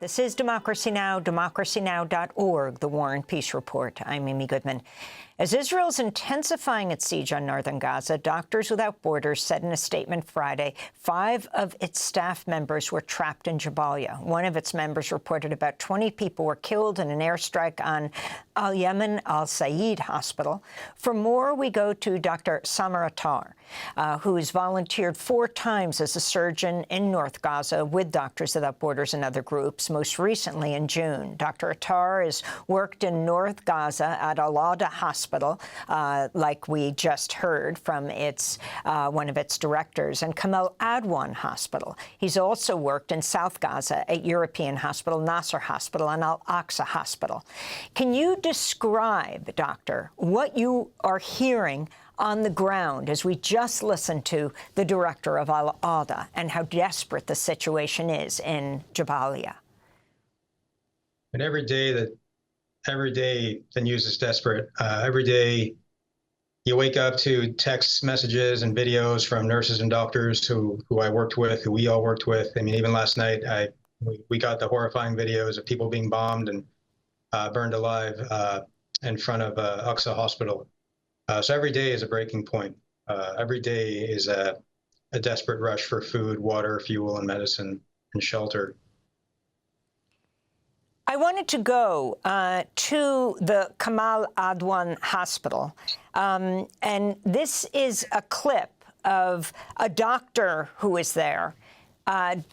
This is Democracy Now!, democracynow.org, the War and Peace Report. I'm Amy Goodman. As Israel's intensifying its siege on northern Gaza, Doctors Without Borders said in a statement Friday 5 of its staff members were trapped in Jabalia. One of its members reported about 20 people were killed in an airstrike on Al-Yemen Al-Sayed Hospital. For more, we go to Dr. Samer Attar, who has volunteered 4 times as a surgeon in North Gaza with Doctors Without Borders and other groups, most recently in June. Dr. Attar has worked in North Gaza at Al-Adha Hospital, like we just heard from its one of its directors, and Kamal Adwan Hospital. He's also worked in South Gaza at European Hospital, Nasser Hospital, and Al-Aqsa Hospital. Can you describe, Doctor, what you are hearing on the ground as we just listened to the director of Al-Adha and how desperate the situation is in Jabalia? And every day the news is desperate. Every day you wake up to text messages and videos from nurses and doctors who I worked with, who we all worked with. I mean, even last night, we got the horrifying videos of people being bombed and burned alive in front of Aqsa Hospital. So every day is a breaking point. Every day is a desperate rush for food, water, fuel, and medicine and shelter. I wanted to go to the Kamal Adwan Hospital, and this is a clip of a doctor who is there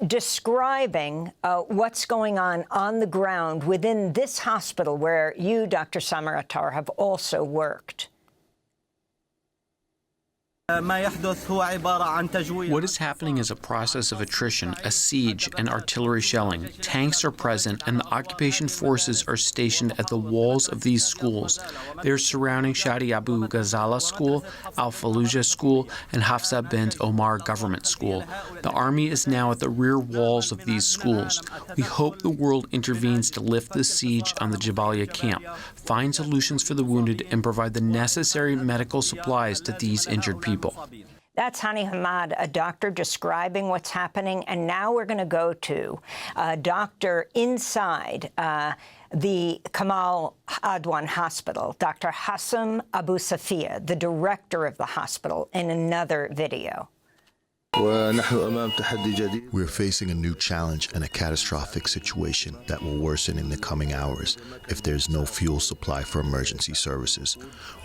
describing what's going on the ground within this hospital where you, Dr. Samer Attar, have also worked. What is happening is a process of attrition, a siege, and artillery shelling. Tanks are present, and the occupation forces are stationed at the walls of these schools. They are surrounding Shadi Abu Ghazala School, Al-Fallujah School, and Hafsa bint Omar Government School. The army is now at the rear walls of these schools. We hope the world intervenes to lift the siege on the Jabalia camp, find solutions for the wounded, and provide the necessary medical supplies to these injured people. That's Hani Hamad, a doctor describing what's happening. And now we're going to go to a doctor inside the Kamal Adwan Hospital, Dr. Hassam Abu Safia, the director of the hospital, in another video. We're facing a new challenge and a catastrophic situation that will worsen in the coming hours if there's no fuel supply for emergency services.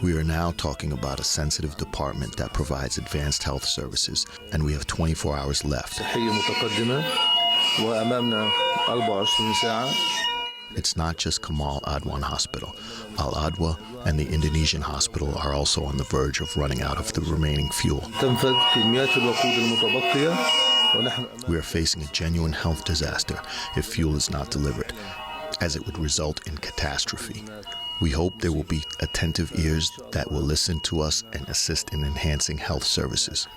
We are now talking about a sensitive department that provides advanced health services, and we have 24 hours left. It's not just Kamal Adwan Hospital. Al-Adwa and the Indonesian hospital are also on the verge of running out of the remaining fuel. We are facing a genuine health disaster if fuel is not delivered, as it would result in catastrophe. We hope there will be attentive ears that will listen to us and assist in enhancing health services.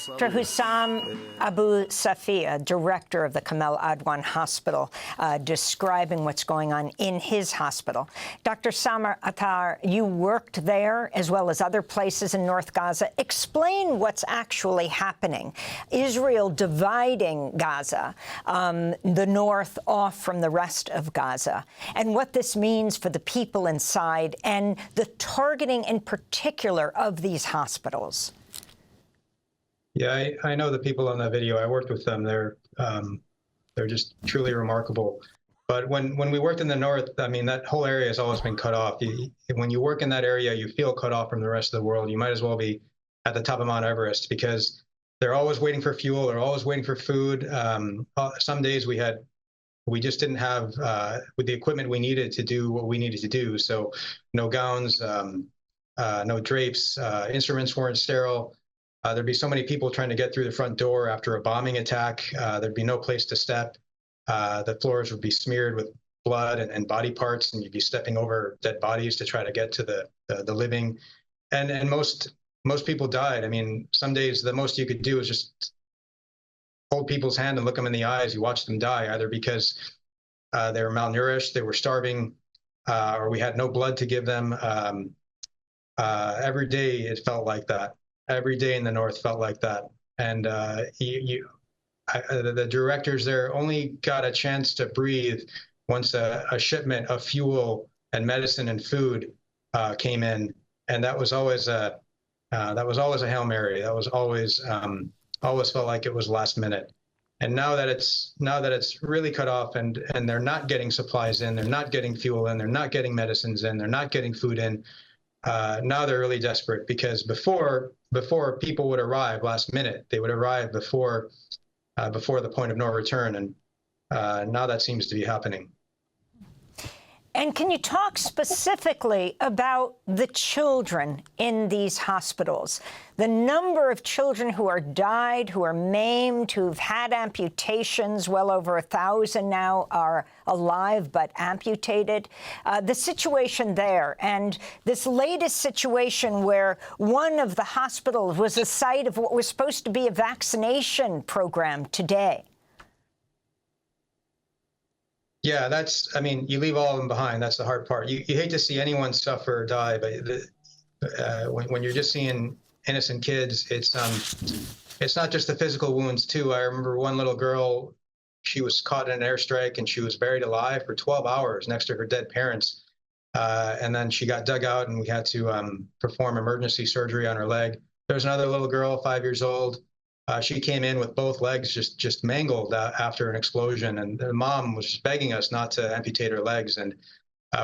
Dr. Hassam Abu Safia, director of the Kamal Adwan Hospital, describing what's going on in his hospital. Dr. Samer Attar, you worked there as well as other places in North Gaza. Explain what's actually happening. Israel dividing Gaza, the north off from the rest of Gaza, and what this means for the people inside and the targeting in particular of these hospitals. Yeah, I know the people on that video. I worked with them. They're just truly remarkable. But when we worked in the north, I mean, that whole area has always been cut off. When you work in that area, you feel cut off from the rest of the world. You might as well be at the top of Mount Everest because they're always waiting for fuel. They're always waiting for food. Some days we just didn't have with the equipment we needed to do what we needed to do. So no gowns, no drapes, instruments weren't sterile. There'd be so many people trying to get through the front door after a bombing attack. There'd be no place to step. The floors would be smeared with blood and body parts, and you'd be stepping over dead bodies to try to get to the living. And most people died. I mean, some days the most you could do is just hold people's hand and look them in the eyes. You watch them die, either because they were malnourished, they were starving, or we had no blood to give them. Every day it felt like that. Every day in the north felt like that. And the directors there only got a chance to breathe once a shipment of fuel and medicine and food came in, and that was always a Hail Mary. That was always felt like it was last minute. And now that it's really cut off, and they're not getting supplies in, they're not getting fuel in, they're not getting medicines in, they're not getting food in. Now they're really desperate, because before people would arrive last minute, they would arrive before the point of no return, and now that seems to be happening. And can you talk specifically about the children in these hospitals? The number of children who are died, who are maimed, who've had amputations, well over 1,000 now are alive but amputated. The situation there, and this latest situation where one of the hospitals was the site of what was supposed to be a vaccination program today. Yeah, I mean, you leave all of them behind. That's the hard part. You hate to see anyone suffer or die, but when you're just seeing innocent kids, it's not just the physical wounds too. I remember one little girl, she was caught in an airstrike and she was buried alive for 12 hours next to her dead parents. And then she got dug out and we had to perform emergency surgery on her leg. There's another little girl, 5 years old. She came in with both legs just mangled after an explosion, and the mom was just begging us not to amputate her legs. And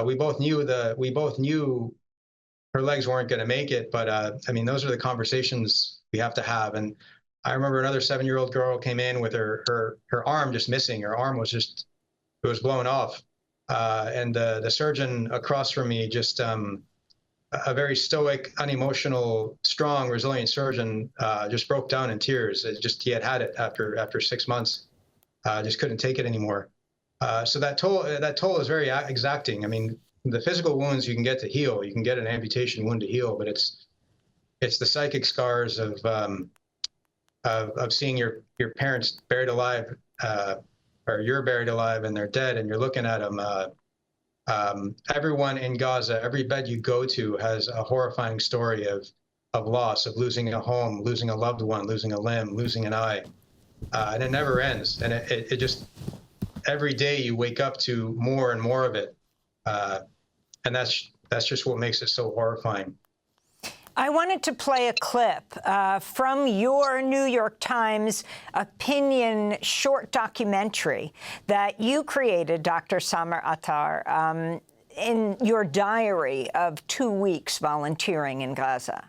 we both knew her legs weren't going to make it. But I mean, those are the conversations we have to have. And I remember another 7-year-old girl came in with her arm just missing. Her arm was it was blown off. And the surgeon across from me, just a very stoic, unemotional, strong, resilient surgeon, just broke down in tears. He had it after 6 months, just couldn't take it anymore. So that toll is very exacting. I mean, the physical wounds you can get to heal, you can get an amputation wound to heal, but it's the psychic scars of seeing your parents buried alive, or you're buried alive and they're dead, and you're looking at them. Everyone in Gaza, every bed you go to has a horrifying story of loss, of losing a home, losing a loved one, losing a limb, losing an eye, and it never ends. And it just, every day you wake up to more and more of it, and that's just what makes it so horrifying. I wanted to play a clip from your New York Times opinion short documentary that you created, Dr. Samer Attar, in your diary of 2 weeks volunteering in Gaza.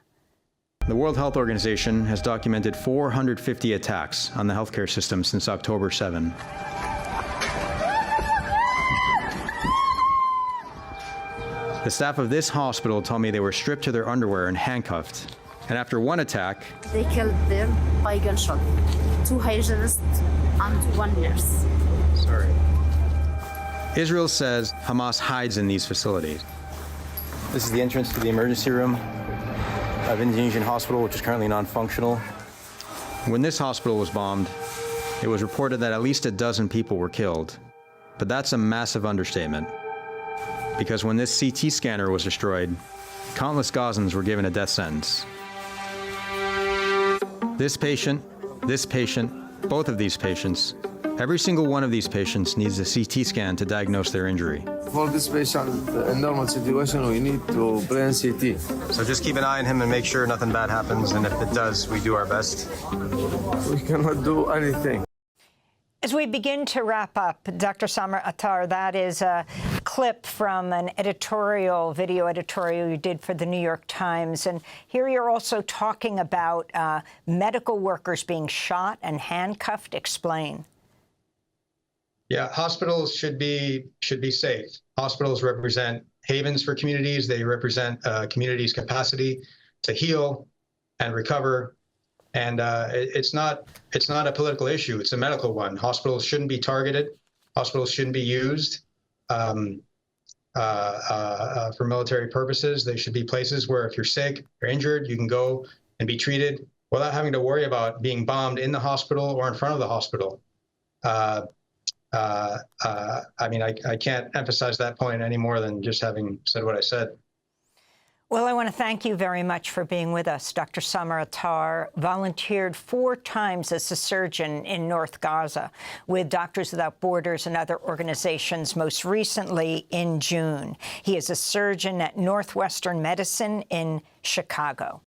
The World Health Organization has documented 450 attacks on the healthcare system since October 7. The staff of this hospital told me they were stripped to their underwear and handcuffed. And after one attack, they killed them by gunshot. 2 hygienists and 1 nurse. Sorry. Israel says Hamas hides in these facilities. This is the entrance to the emergency room of Indonesian hospital, which is currently non-functional. When this hospital was bombed, it was reported that at least a dozen people were killed. But that's a massive understatement. Because when this CT scanner was destroyed, countless Gazans were given a death sentence. This patient, both of these patients, every single one of these patients needs a CT scan to diagnose their injury. For this patient, in normal situation, we need to plan CT. So just keep an eye on him and make sure nothing bad happens, and if it does, we do our best. We cannot do anything. As we begin to wrap up, Dr. Samer Attar, that is a clip from an video editorial you did for the New York Times. And here you're also talking about medical workers being shot and handcuffed. Explain. Yeah, hospitals should be safe. Hospitals represent havens for communities. They represent communities' capacity to heal and recover. And it's not a political issue. It's a medical one. Hospitals shouldn't be targeted. Hospitals shouldn't be used for military purposes. They should be places where if you're sick or injured, you can go and be treated without having to worry about being bombed in the hospital or in front of the hospital. I mean, I can't emphasize that point any more than just having said what I said. Well, I want to thank you very much for being with us. Dr. Samar Attar volunteered 4 times as a surgeon in North Gaza with Doctors Without Borders and other organizations, most recently in June. He is a surgeon at Northwestern Medicine in Chicago.